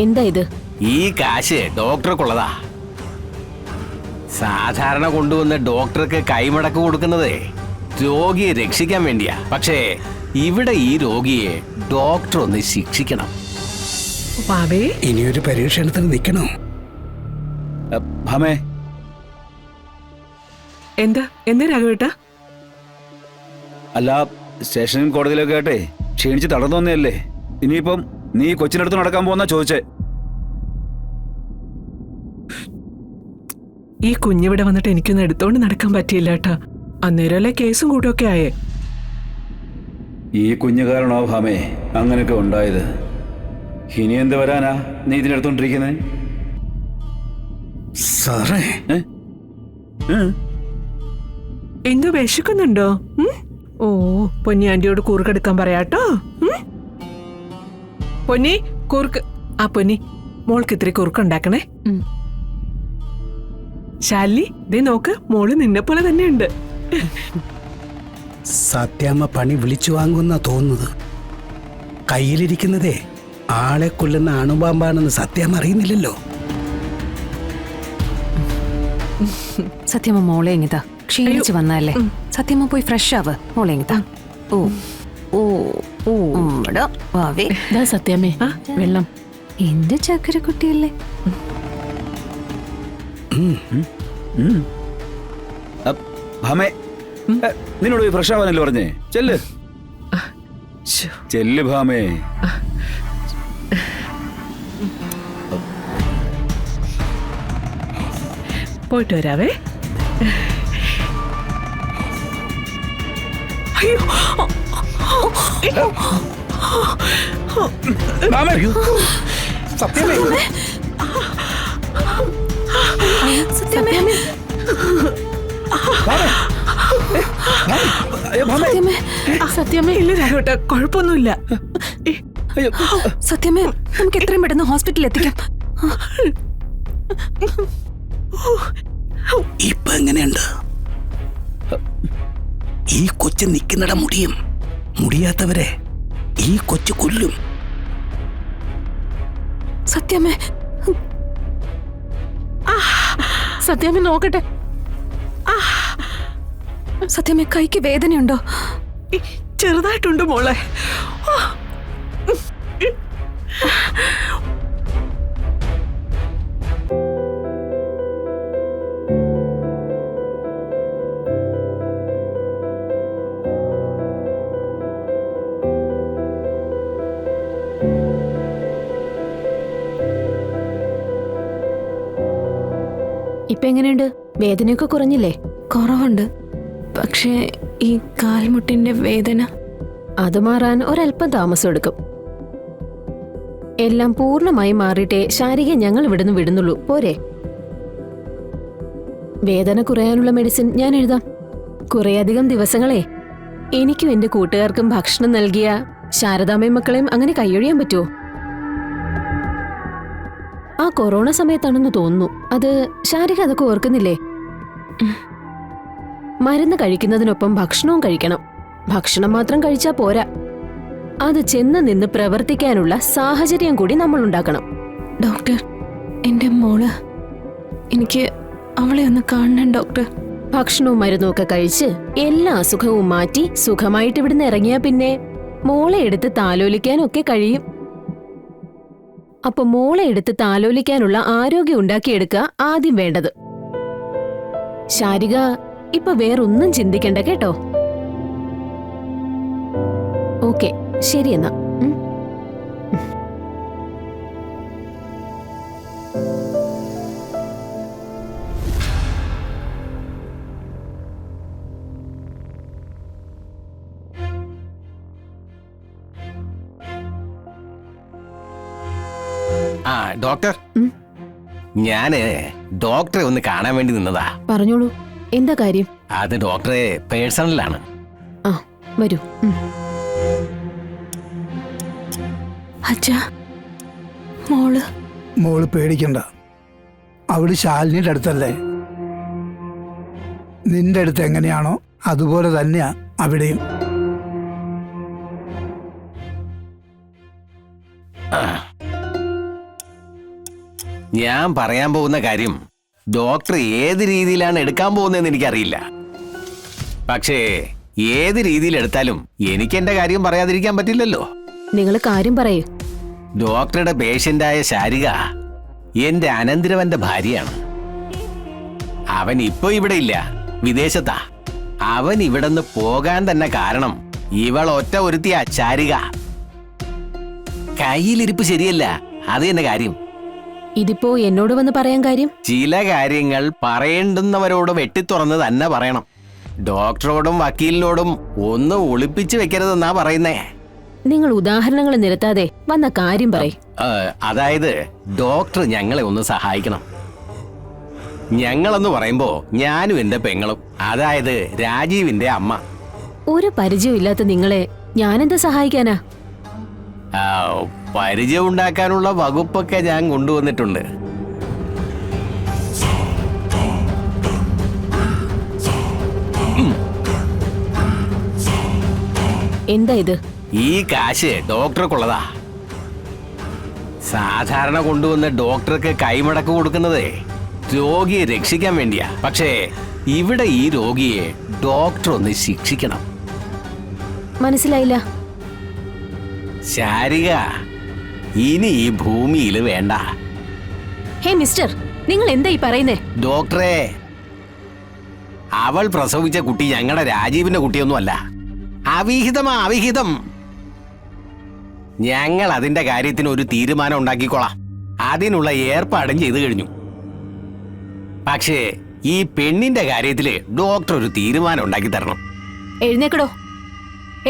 എന്താ ഇത്? ഈ കാശ് ഡോക്ടർക്കുള്ളതാ. സാധാരണ കൊണ്ടുവന്ന് ഡോക്ടർക്ക് കൈമടക്ക് കൊടുക്കുന്നത് രോഗിയെ രക്ഷിക്കാൻ വേണ്ടിയാ. പക്ഷേ ഇവിടെ ഈ രോഗിയെ ഡോക്ടർ ഒന്ന് ശിക്ഷിക്കണം. ഇനിയൊരു പരീക്ഷണത്തിന് നിൽക്കണോ? ഭാമേ, എന്താ രാഘവേട്ടാ? അല്ല, സ്റ്റേഷനും കോടതിയിലൊക്കെ ആട്ടെ ക്ഷീണിച്ച് തടന്നു വന്നതല്ലേ. ഇനിയിപ്പം നീ കൊച്ചിനടുത്ത് നടക്കാൻ പോകുന്ന ചോദിച്ചേ. ഈ കുഞ്ഞിവിടെ വന്നിട്ട് എനിക്കൊന്നും എടുത്തോണ്ട് നടക്കാൻ പറ്റിയില്ല കേട്ടാ. അന്നേരമല്ലേ കേസും കൂട്ടൊക്കെ ആയേ. ഈ കുഞ്ഞു കാരണോ ഭാമേ അങ്ങനെയൊക്കെ ഉണ്ടായത്? ഇനി എന്ത് വരാനാ നീ ഇതിനെടുത്തോണ്ടിരിക്കുന്നത്? സാറേ, എന്തോ വിശക്കുന്നുണ്ടോ? ഓ, പൊന്നി ആന്റിയോട് കൂർക്കെടുക്കാൻ പറയാട്ടോ. പൊന്നി കൂർക്ക്. ആ പൊന്നി, മോൾക്ക് ഇത്തിരി കുറുക്കുണ്ടാക്കണേ. ശാലിനി, ദേ നോക്ക്, മോള് നിന്നെ പോലെ തന്നെയുണ്ട്. സത്യാമ്മ പണി വിളിച്ചു വാങ്ങുന്ന തോന്നുന്നത്. കയ്യിലിരിക്കുന്നതേ ആളെ കൊല്ലുന്ന അണുബാമ്പാണെന്ന് സത്യാമ്മ അറിയുന്നില്ലല്ലോ. സത്യമ്മ മോളെ എങ്ങിതാ, ക്ഷീണിച്ചു വന്നല്ലേ. സത്യമ്മ പോയി ഫ്രഷ് ആവ്. മോളെ എങ്ങിതാ. ഓ ഓ ഓ സത്യാമ്മേ, വെള്ളം. എന്റെ ചക്കര കുട്ടിയല്ലേ. ഭാമേ, നിന്നോട് പോയി ഫ്രഷ് ആവാനല്ലേ പറഞ്ഞേ? ചെല്ല് ചെല്ല് ഭാമേ. പോയിട്ട് വരാവേ. അയ്യോ, സത്യമേ, സത്യമേ, ഇല്ല രാഘവട്ടാ, കുഴപ്പമൊന്നുമില്ല. സത്യമേ, നമുക്ക് എത്രയും പെട്ടെന്ന് ഹോസ്പിറ്റലിൽ എത്തിക്കാം. ഇപ്പൊ എങ്ങനെയുണ്ട്? ഈ കൊച്ചു നിൽക്കുന്നിട മുടിയും. മുടിയാത്തവരെ ഈ കൊച്ചു കൊല്ലും. സത്യമേ, സത്യമേ നോക്കട്ടെ. സത്യമേ, കൈക്ക് വേദനയുണ്ടോ? ചെറുതായിട്ടുണ്ട് മോളെ. ഇപ്പൊ എങ്ങനെയുണ്ട്? വേദനയൊക്കെ കുറഞ്ഞില്ലേ? കുറവുണ്ട്, പക്ഷേ ഈ കാൽമുട്ടിന്റെ വേദന അത് മാറാൻ ഒരല്പം താമസം എടുക്കും. എല്ലാം പൂർണ്ണമായി മാറിയിട്ടേ ശാരിക ഞങ്ങൾ ഇവിടുന്ന് വിടുന്നുള്ളൂ. പോരെ? വേദന കുറയാനുള്ള മെഡിസിൻ ഞാൻ എഴുതാം. കുറേയധികം ദിവസങ്ങളെ എനിക്കും എന്റെ കൂട്ടുകാർക്കും ഭക്ഷണം നൽകിയ ശാരദാമ്മയും മക്കളെയും അങ്ങനെ കൈയൊഴിയാൻ പറ്റുമോ? ആ കൊറോണ സമയത്താണെന്ന് തോന്നുന്നു. അത് ശാരിക അതൊക്കെ ഓർക്കുന്നില്ലേ? മരുന്ന് കഴിക്കുന്നതിനൊപ്പം ഭക്ഷണവും കഴിക്കണം. ഭക്ഷണം മാത്രം കഴിച്ചാ പോരാ, അത് ചെന്ന് നിന്ന് പ്രവർത്തിക്കാനുള്ള സാഹചര്യം കൂടി നമ്മൾ ഉണ്ടാക്കണം. ഡോക്ടർ, എന്റെ മോള്, എനിക്ക് അവളെ ഒന്ന് കാണണം ഡോക്ടർ. ഭക്ഷണവും മരുന്നും ഒക്കെ കഴിച്ച് എല്ലാ അസുഖവും മാറ്റി സുഖമായിട്ട് ഇവിടുന്ന് ഇറങ്ങിയാ പിന്നെ മോളെ എടുത്ത് താലോലിക്കാനൊക്കെ കഴിയും. അപ്പൊ മോളെ എടുത്ത് താലോലിക്കാനുള്ള ആരോഗ്യം ഉണ്ടാക്കിയെടുക്കുക ആദ്യം വേണ്ടത്. ശാരിക ഇപ്പൊ വേറൊന്നും ചിന്തിക്കണ്ട കേട്ടോ. ഓക്കെ, ശരി എന്നാ. ആ ഡോക്ടർ, ഞാന് ഡോക്ടറെ ഒന്ന് കാണാൻ വേണ്ടി നിന്നതാ. പറഞ്ഞോളൂ, എന്താ കാര്യം? അത് ഡോക്ടറെ പേഴ്സണലാണ്. ആ വരൂ. അച്ഛാ, മോള് പേടിക്കണ്ട. അവള് ശാലിനിയുടെ അടുത്തല്ലേ? നിന്റെ അടുത്ത് എങ്ങനെയാണോ അതുപോലെ തന്നെയാ അവിടെയും. ഞാൻ പറയാൻ പോകുന്ന കാര്യം ഡോക്ടർ ഏത് രീതിയിലാണ് എടുക്കാൻ പോകുന്നതെന്ന് എനിക്കറിയില്ല. പക്ഷേ ഏത് രീതിയിൽ എടുത്താലും എനിക്ക് എന്റെ കാര്യം പറയാതിരിക്കാൻ പറ്റില്ലല്ലോ. നിങ്ങൾ കാര്യം പറയൂ. ഡോക്ടറുടെ പേഷ്യന്റായ ശാരിക എന്റെ അനന്തരവന്റെ ഭാര്യയാണ്. അവൻ ഇപ്പൊ ഇവിടെ ഇല്ല, വിദേശത്താ. അവൻ ഇവിടുന്ന് പോകാൻ തന്നെ കാരണം ഇവൾ ഒറ്റ ഒരുത്തിയ ശാരിക. കയ്യിലിരിപ്പ് ശരിയല്ല, അത് തന്നെ കാര്യം. ഇതിപ്പോ എന്നോട് വന്ന് പറയാൻ കാര്യം? ചില കാര്യങ്ങൾ പറയേണ്ടുന്നവരോട് വെട്ടിത്തുറന്ന് തന്നെ പറയണം. ഡോക്ടറോടും വക്കീലിനോടും ഒന്നും ഒളിപ്പിച്ചു വെക്കരുതെന്നാ പറയുന്നേ. നിങ്ങൾ ഉദാഹരണങ്ങൾ നിരത്താതെ വന്ന കാര്യം പറയ്. അതായത് ഡോക്ടർ ഞങ്ങളെ ഒന്ന് സഹായിക്കണം. ഞങ്ങളെന്ന് പറയുമ്പോ ഞാനും എന്റെ പെങ്ങളും, അതായത് രാജീവിന്റെ അമ്മ. ഒരു പരിചയമില്ലാത്ത നിങ്ങളെ ഞാനെന്താ സഹായിക്കാനാ? പരിചയം ഉണ്ടാക്കാനുള്ള വകുപ്പൊക്കെ ഞാൻ കൊണ്ടുവന്നിട്ടുണ്ട്. എന്താ ഇത്? ഈ കാശ് ഡോക്ടർക്കുള്ളതാ. സാധാരണ കൊണ്ടുവന്ന് ഡോക്ടർക്ക് കൈമടക്ക് കൊടുക്കുന്നത് രോഗിയെ രക്ഷിക്കാൻ വേണ്ടിയാ. പക്ഷേ ഇവിടെ ഈ രോഗിയെ ഡോക്ടർ ഒന്ന് ശിക്ഷിക്കണം. മനസ്സിലായില്ല. ശാരിക ഇനി ഈ ഭൂമിയിൽ വേണ്ട. ഹേ മിസ്റ്റർ, നിങ്ങൾ എന്താ ഈ പറയുന്നേ? ഡോക്ടറെ, അവൾ പ്രസവിച്ച കുട്ടി ഞങ്ങളുടെ രാജീവിന്റെ കുട്ടിയൊന്നുമല്ല. അവിഹിതമാ, അവിഹിതം. ഞങ്ങൾ അതിന്റെ കാര്യത്തിന് ഒരു തീരുമാനം ഉണ്ടാക്കിക്കോളാം. അതിനുള്ള ഏർപ്പാടും ചെയ്തു കഴിഞ്ഞു. പക്ഷേ ഈ പെണ്ണിന്റെ കാര്യത്തില് ഡോക്ടർ ഒരു തീരുമാനം ഉണ്ടാക്കി തരണം. എഴുന്നേക്കടോ,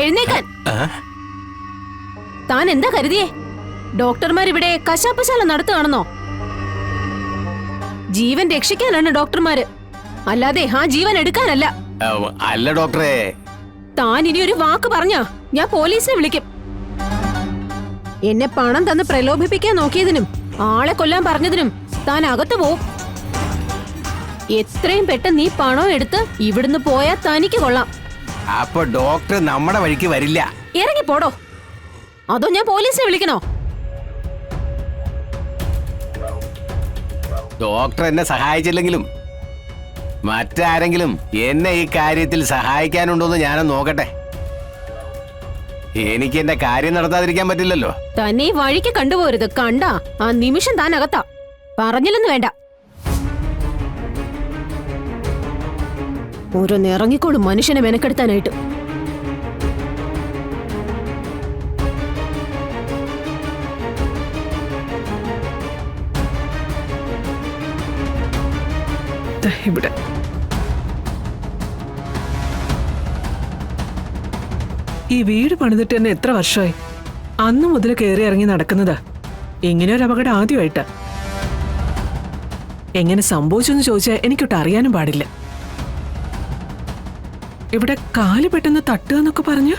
എഴുന്നേക്കാൻ. താൻ എന്താ കരുതിയേ? ഡോക്ടർമാരിവിടെ കശാപ്പശാല നടത്തുകയാണെന്നോ? ജീവൻ രക്ഷിക്കാനാണ് ഡോക്ടർമാര്, അല്ലാതെ ആ ജീവൻ എടുക്കാനല്ല. അല്ല ഡോക്ടറെ. താൻ ഇനി ഒരു വാക്ക് പറഞ്ഞാ ഞാൻ പോലീസിനെ വിളിക്കും. എന്നെ പണം തന്ന് പ്രലോഭിപ്പിക്കാൻ നോക്കിയതിനും ആളെ കൊല്ലാൻ പറഞ്ഞതിനും താൻ അകത്ത് പോവും. എത്രയും പെട്ടെന്ന് നീ പണം എടുത്ത് ഇവിടുന്ന് പോയാ തനിക്ക് കൊള്ളാം. അപ്പൊ ഡോക്ടർ നമ്മുടെ വഴിക്ക് വരില്ല. ഇറങ്ങി പോടോ, അതോ ഞാൻ പോലീസിനെ വിളിക്കണോ? ഡോക്ടർ എന്നെ സഹായിച്ചില്ലെങ്കിലും മറ്റാരെങ്കിലും എന്നെ ഈ കാര്യത്തിൽ സഹായിക്കാനുണ്ടോന്ന് ഞാനൊന്ന് നോക്കട്ടെ. എനിക്ക് എന്റെ കാര്യം നടത്താതിരിക്കാൻ പറ്റില്ലല്ലോ. തന്നെ ഈ വഴിക്ക് കണ്ടുപോരുത്. കണ്ടാ ആ നിമിഷം താൻ അകത്താ. പറഞ്ഞില്ലെന്ന് വേണ്ട. ഓരോന്ന് ഇറങ്ങിക്കോളും മനുഷ്യനെ മെനക്കെടുത്താനായിട്ട്. ഇവിടെ ഈ വീട് പണിതിട്ട് തന്നെ എത്ര വർഷമായി? അന്ന് മുതൽ കയറി ഇറങ്ങി നടക്കുന്നതാ. ഇങ്ങനെ ഒരു അപകടം ആദ്യമായിട്ടാ. എങ്ങനെ സംഭവിച്ചെന്ന് ചോദിച്ചാൽ എനിക്കൊട്ട് അറിയാനും പാടില്ല. ഇവിടെ കാല് പെട്ടെന്ന് തട്ടുക എന്നൊക്കെ പറഞ്ഞ